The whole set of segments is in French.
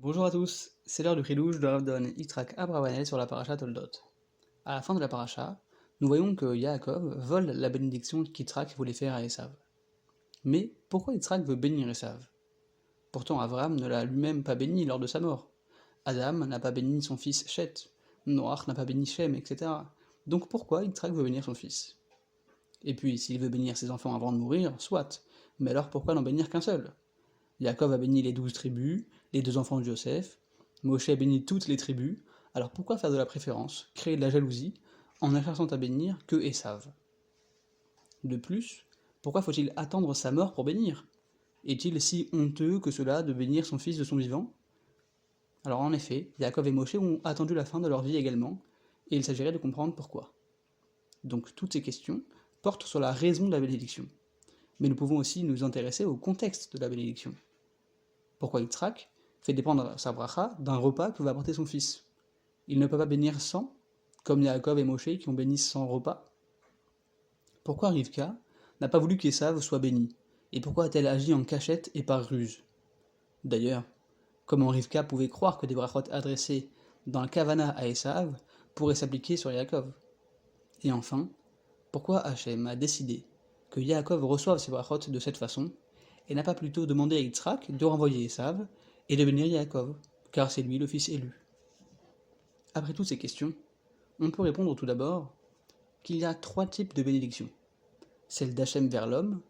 Bonjour à tous, c'est l'heure du Khidouj de Rav Don Yitzhak Abravanel sur la paracha Toldot. À la fin de la paracha, nous voyons que Yaakov vole la bénédiction qu'Yitzhak voulait faire à Esav. Mais pourquoi Yitzhak veut bénir Esav? Pourtant Abraham ne l'a lui-même pas béni lors de sa mort. Adam n'a pas béni son fils Shet, Noach n'a pas béni Shem, etc. Donc pourquoi Yitzhak veut bénir son fils? Et puis, s'il veut bénir ses enfants avant de mourir, soit, mais alors pourquoi n'en bénir qu'un seul? Yaakov a béni les 12 tribus, les deux enfants de Joseph, Moshe a béni toutes les tribus, alors pourquoi faire de la préférence, créer de la jalousie, en ne cherchant à bénir que Esav? De plus, pourquoi faut-il attendre sa mort pour bénir? Est-il si honteux que cela de bénir son fils de son vivant? Alors en effet, Yaakov et Moshe ont attendu la fin de leur vie également, et il s'agirait de comprendre pourquoi. Donc toutes ces questions portent sur la raison de la bénédiction. Mais nous pouvons aussi nous intéresser au contexte de la bénédiction. Pourquoi Yitzhak fait dépendre sa bracha d'un repas que va apporter son fils? Il ne peut pas bénir sans, comme Yaakov et Moshe qui ont béni sans repas? Pourquoi Rivka n'a pas voulu qu'Esav soit béni? Et pourquoi a-t-elle agi en cachette et par ruse? D'ailleurs, comment Rivka pouvait croire que des brachot adressées dans le Kavana à Esav pourraient s'appliquer sur Yaakov? Et enfin, pourquoi Hachem a décidé que Yaakov reçoive ses brachot de cette façon et n'a pas plutôt demandé à Yitzhak de renvoyer Esav et de bénir Yaakov, car c'est lui le fils élu? Après toutes ces questions, on peut répondre tout d'abord qu'il y a trois types de bénédictions: celle d'Hachem vers l'homme,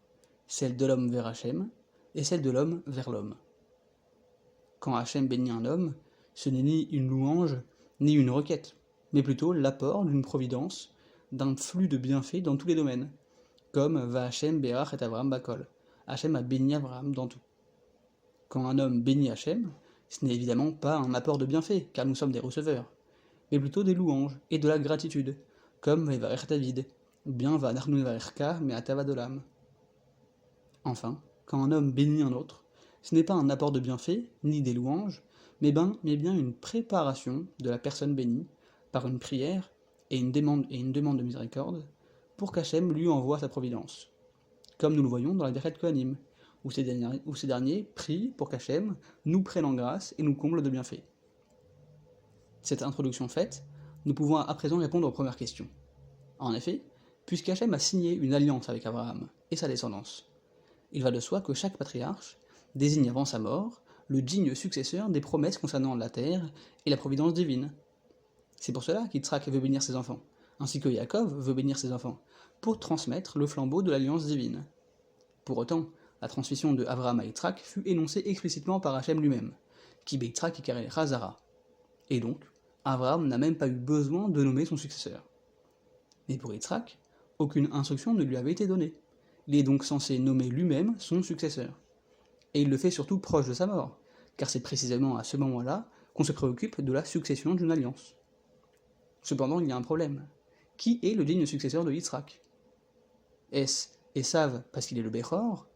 celle de l'homme vers Hachem, et celle de l'homme vers l'homme. Quand Hachem bénit un homme, ce n'est ni une louange, ni une requête, mais plutôt l'apport d'une providence, d'un flux de bienfaits dans tous les domaines, comme va Hachem Berach et Avraham Bakol. Hachem a béni Abraham dans tout. Quand un homme bénit Hachem, ce n'est évidemment pas un apport de bienfaits, car nous sommes des receveurs, mais plutôt des louanges et de la gratitude, comme Vaïvarech David, ou bien Vanachnu Vaïrka Me'atava Dolam. Enfin, quand un homme bénit un autre, ce n'est pas un apport de bienfaits, ni des louanges, mais bien une préparation de la personne bénie, par une prière et une demande de miséricorde, pour qu'Hachem lui envoie sa providence, comme nous le voyons dans la Birkat Kohanim, où ces derniers prient pour qu'Hachem nous prenne en grâce et nous comble de bienfaits. Cette introduction faite, nous pouvons à présent répondre aux premières questions. En effet, puisqu'Hachem a signé une alliance avec Abraham et sa descendance, il va de soi que chaque patriarche désigne avant sa mort le digne successeur des promesses concernant la terre et la providence divine. C'est pour cela qu'Yitzhak veut bénir ses enfants, ainsi que Yaakov veut bénir ses enfants, pour transmettre le flambeau de l'alliance divine. Pour autant, la transmission de Abraham à Yitzhak fut énoncée explicitement par Hachem lui-même, qui Yitzhak et Karel Hazara. Et donc, Abraham n'a même pas eu besoin de nommer son successeur. Mais pour Yitzhak, aucune instruction ne lui avait été donnée. Il est donc censé nommer lui-même son successeur. Et il le fait surtout proche de sa mort, car c'est précisément à ce moment-là qu'on se préoccupe de la succession d'une alliance. Cependant, il y a un problème. Qui est le digne successeur de Yitzhak? Est-ce Esav parce qu'il est le Bechor,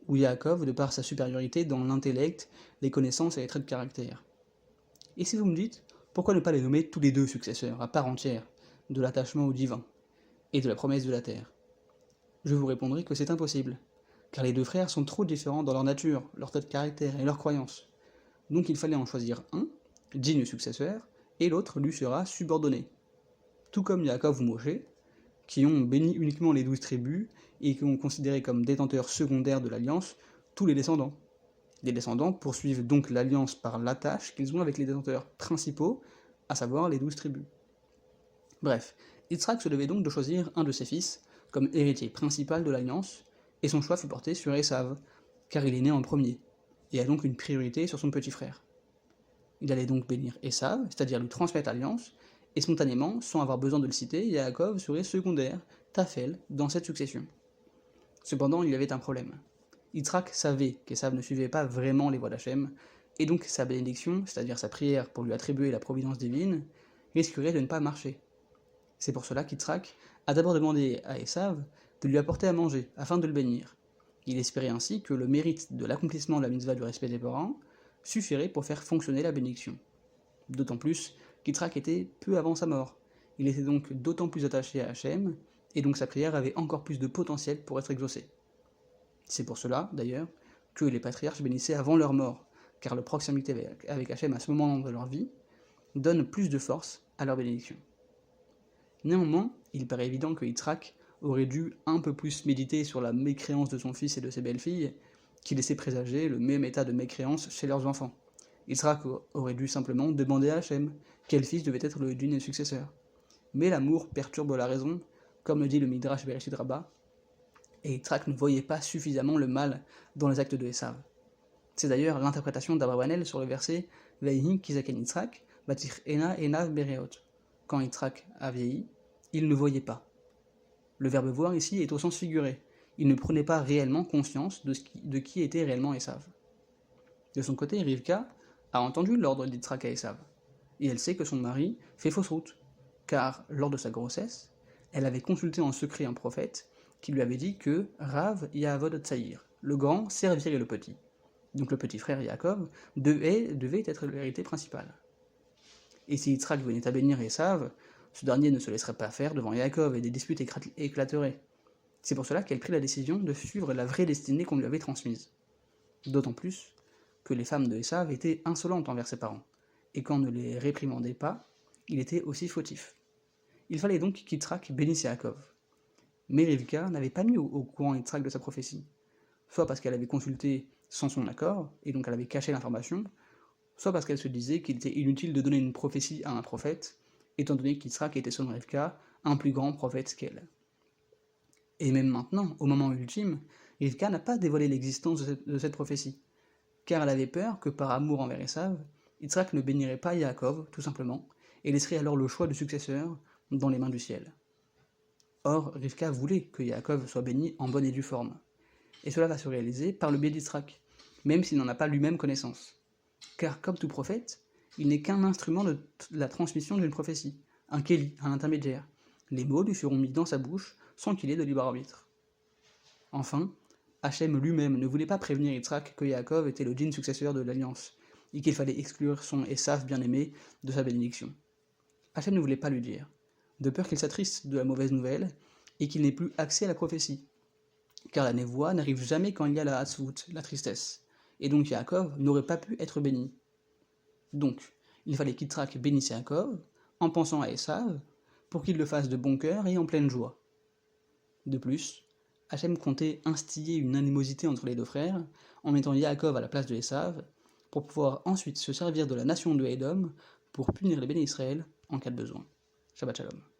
ou Yaakov de par sa supériorité dans l'intellect, les connaissances et les traits de caractère? Et si vous me dites, pourquoi ne pas les nommer tous les deux successeurs, à part entière, de l'attachement au divin, et de la promesse de la terre? Je vous répondrai que c'est impossible, car les deux frères sont trop différents dans leur nature, leur trait de caractère et leurs croyances. Donc il fallait en choisir un, digne successeur, et l'autre lui sera subordonné. Tout comme Yaakov ou Moshe, qui ont béni uniquement les 12 tribus, et qui ont considéré comme détenteurs secondaires de l'alliance tous les descendants. Les descendants poursuivent donc l'alliance par l'attache qu'ils ont avec les détenteurs principaux, à savoir les 12 tribus. Bref, Yitzhak se devait donc de choisir un de ses fils comme héritier principal de l'alliance, et son choix fut porté sur Esav, car il est né en premier, et a donc une priorité sur son petit frère. Il allait donc bénir Esav, c'est-à-dire lui transmettre l'alliance, et spontanément, sans avoir besoin de le citer, Yaakov serait secondaire, Tafel, dans cette succession. Cependant, il y avait un problème. Yitzhak savait qu'Esav ne suivait pas vraiment les voies d'Hachem, et donc sa bénédiction, c'est-à-dire sa prière pour lui attribuer la providence divine, risquerait de ne pas marcher. C'est pour cela qu'Yitzhak a d'abord demandé à Esav de lui apporter à manger, afin de le bénir. Il espérait ainsi que le mérite de l'accomplissement de la mitzvah du respect des parents suffirait pour faire fonctionner la bénédiction. D'autant plus qu'Yitzhak était peu avant sa mort. Il était donc d'autant plus attaché à Hachem, et donc sa prière avait encore plus de potentiel pour être exaucée. C'est pour cela, d'ailleurs, que les patriarches bénissaient avant leur mort, car leur proximité avec Hachem à ce moment de leur vie donne plus de force à leur bénédiction. Néanmoins, il paraît évident que Yitzhak aurait dû un peu plus méditer sur la mécréance de son fils et de ses belles-filles, qui laissait présager le même état de mécréance chez leurs enfants. Yitzhak aurait dû simplement demander à Hachem quel fils devait être le digne successeur. Mais l'amour perturbe la raison, comme le dit le Midrash Bereshit Rabbah, et Yitzhak ne voyait pas suffisamment le mal dans les actes de Esav. C'est d'ailleurs l'interprétation d'Abravanel sur le verset Veihi Kizaken Yitzhak, Batir Ena Enav Bereot. Quand Yitzhak a vieilli, il ne voyait pas. Le verbe voir ici est au sens figuré. Il ne prenait pas réellement conscience de qui était réellement Esav. De son côté, Rivka a entendu l'ordre d'Yitzhak à Esav, et elle sait que son mari fait fausse route, car lors de sa grossesse, elle avait consulté en secret un prophète qui lui avait dit que Rav Yahavod Tsaïr, le grand servirait le petit. Donc le petit frère Yaakov devait être l'héritier principal. Et si Yitzhak venait à bénir Esav, ce dernier ne se laisserait pas faire devant Yaakov et des disputes éclateraient. C'est pour cela qu'elle prit la décision de suivre la vraie destinée qu'on lui avait transmise. D'autant plus que les femmes de Esav étaient insolentes envers ses parents, et quand on ne les réprimandait pas, il était aussi fautif. Il fallait donc qu'Yitzhak bénisse Yaakov. Mais Rivka n'avait pas mis au courant Yitzhak de sa prophétie, soit parce qu'elle avait consulté sans son accord, et donc elle avait caché l'information, soit parce qu'elle se disait qu'il était inutile de donner une prophétie à un prophète, étant donné qu'Yitzhak était selon Rivka un plus grand prophète qu'elle. Et même maintenant, au moment ultime, Rivka n'a pas dévoilé l'existence de cette prophétie, car elle avait peur que par amour envers Esav, Yitzhak ne bénirait pas Yaakov, tout simplement, et laisserait alors le choix du successeur dans les mains du ciel. Or, Rivka voulait que Yaakov soit béni en bonne et due forme, et cela va se réaliser par le biais d'Yitzhak, même s'il n'en a pas lui-même connaissance. Car comme tout prophète, il n'est qu'un instrument de la transmission d'une prophétie, un kéli, un intermédiaire. Les mots lui seront mis dans sa bouche sans qu'il ait de libre arbitre. Enfin, Hachem lui-même ne voulait pas prévenir Yitzhak que Yaakov était le digne successeur de l'alliance, et qu'il fallait exclure son Esav bien-aimé de sa bénédiction. Hachem ne voulait pas lui dire, de peur qu'il s'attriste de la mauvaise nouvelle, et qu'il n'ait plus accès à la prophétie. Car la névoie n'arrive jamais quand il y a la hatzvut, la tristesse, et donc Yaakov n'aurait pas pu être béni. Donc, il fallait qu'Yitzhak bénisse Yaakov, en pensant à Esav, pour qu'il le fasse de bon cœur et en pleine joie. De plus, Hachem comptait instiller une animosité entre les deux frères, en mettant Yaakov à la place de Esav, pour pouvoir ensuite se servir de la nation de Édom pour punir les bénis Israël en cas de besoin. Shabbat Shalom.